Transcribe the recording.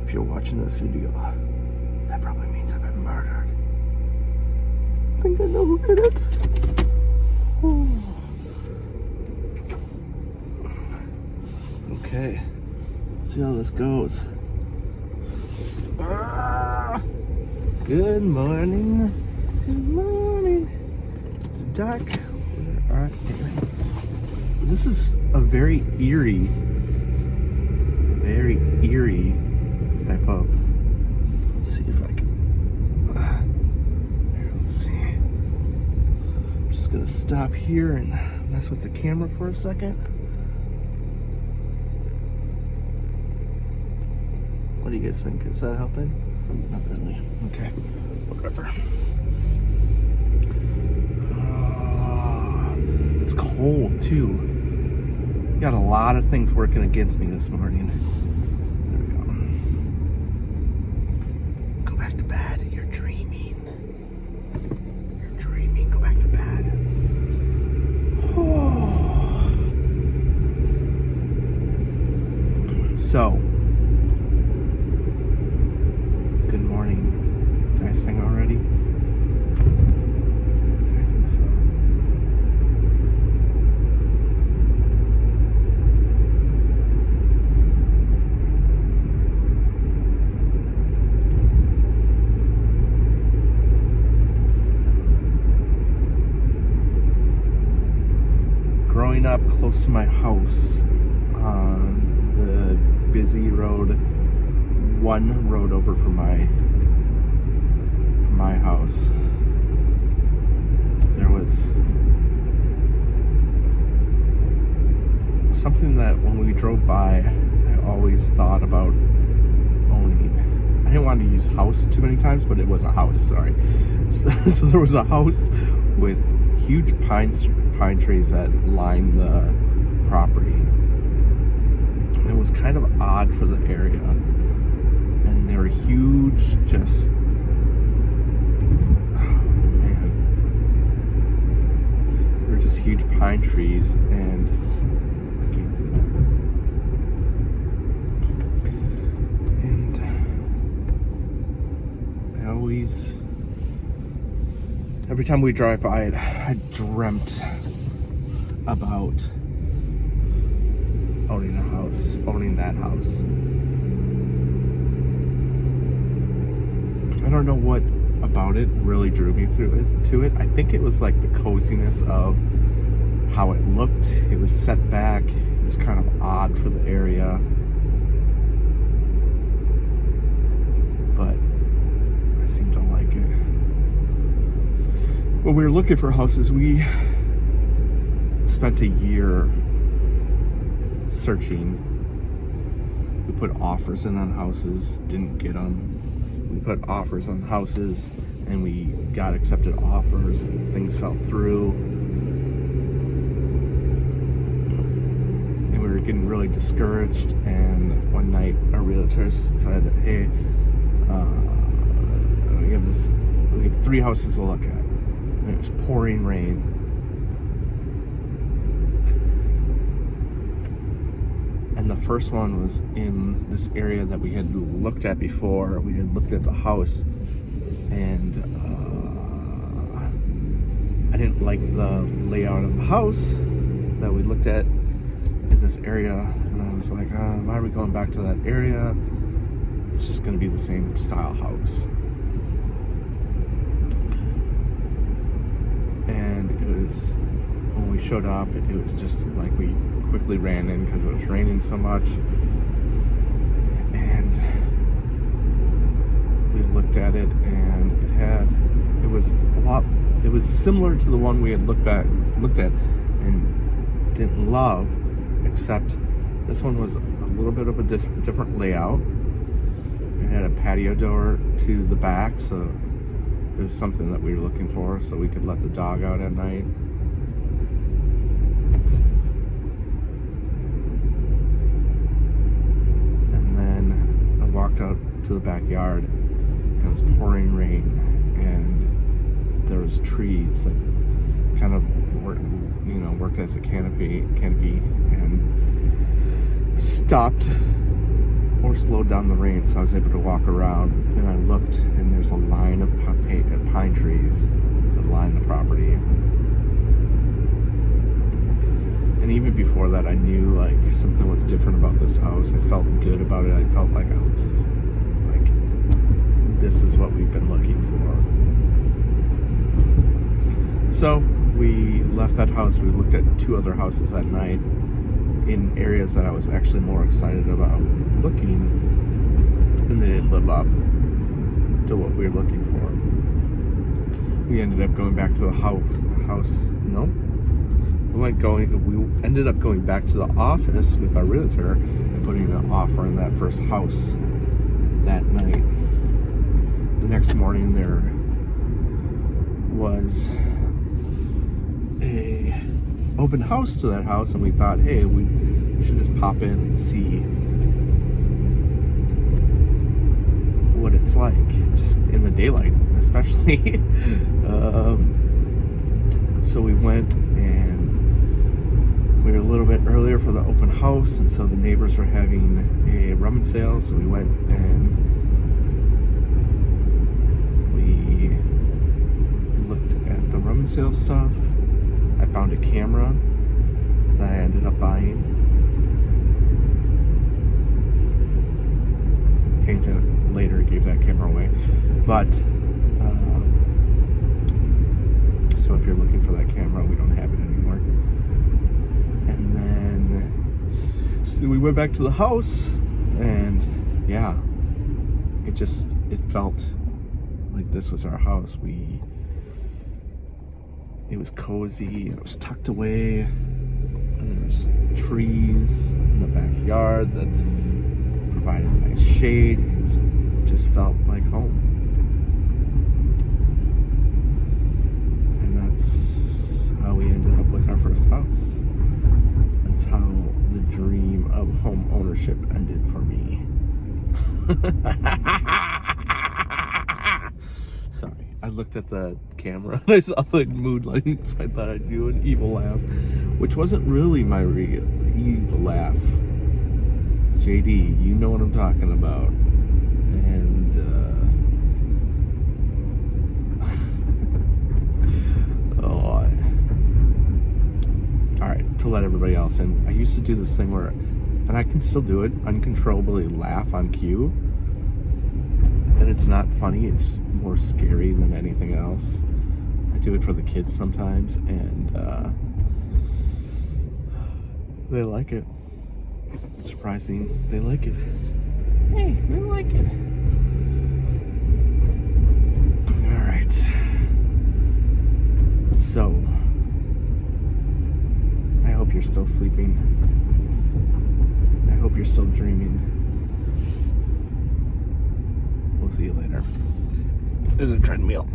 if you're watching this video, that probably means I've been murdered. I think I know who did it. Oh. Okay, let's see how this goes. Good morning. Good morning. It's dark. This is a very eerie type of. Let's see if I can. Here, let's see. I'm just gonna stop here and mess with the camera for a second. What do you guys think? Is that helping? Not really. Okay, whatever. It's cold too. Got a lot of things working against me this morning. There we go. Go back to bed. You're dreaming. You're dreaming. Go back to bed. Oh. So, good morning. Did I sing already? I think so. Growing up close to my house on the busy road, one road over from my house, there was something that when we drove by, I always thought about owning. I didn't want to use house too many times, but it was a house, sorry. So there was a house with huge pine trees that lined the property. It was kind of odd for the area, and they were huge, just just huge pine trees, and I can't do that. And I always, every time we drive by it, I dreamt about owning a house, owning that house. I don't know what about it really drew me to it. I think it was like the coziness of how it looked. It was set back. It was kind of odd for the area, but I seem to like it. When we were looking for houses, we spent a year searching. We put offers in on houses, didn't get them. We put offers on houses and we got accepted offers. Things fell through. And we were getting really discouraged. And one night our realtors said, hey, we have 3 houses to look at. And it was pouring rain. And the first one was in this area that we had looked at before. We had looked at the house, and I didn't like the layout of the house that we looked at in this area. And I was like, why are we going back to that area? It's just going to be the same style house. And it was, when we showed up, it was just like we quickly ran in because it was raining so much, and we looked at it, and it was similar to the one we had looked at and didn't love, except this one was a little bit of a different layout. It had a patio door to the back, so it was something that we were looking for, so we could let the dog out at night. Walked out to the backyard, and it was pouring rain, and there was trees that kind of worked as a canopy, and stopped or slowed down the rain, so I was able to walk around. And I looked, and there's a line of pine trees that line the property. And even before that, I knew like something was different about this house. I felt good about it. I felt like this is what we've been looking for. So we left that house. We looked at 2 other houses that night in areas that I was actually more excited about looking, and they didn't live up to what we were looking for. We ended up going back to the house. No, we ended up going back to the office with our realtor and putting an offer in that first house that night. The next morning, there was a open house to that house, and we thought, hey, we should just pop in and see what it's like, just in the daylight, especially. So we went, and we were a little bit earlier for the open house, and so the neighbors were having a rummage sale, so we went and we looked at the rummage sale stuff. I found a camera that I ended up buying. Tangent later gave that camera away. But, so if you're looking for that camera, we don't have it anymore. And then, so we went back to the house, and yeah, it felt like this was our house. It was cozy, it was tucked away, and there was trees in the backyard that provided nice shade. It just felt like home. And that's how we ended up with our first house. That's how the dream of home ownership ended for me. Sorry, I looked at the camera and I saw the mood lights. I thought I'd do an evil laugh, which wasn't really my real evil laugh. JD, you know what I'm talking about. And alright, to let everybody else in, I used to do this thing where, and I can still do it, uncontrollably laugh on cue. And it's not funny, it's more scary than anything else. I do it for the kids sometimes, and they like it. It's surprising, they like it. Hey, they like it. Alright. So, I hope you're still sleeping. I hope you're still dreaming. We'll see you later. There's a treadmill.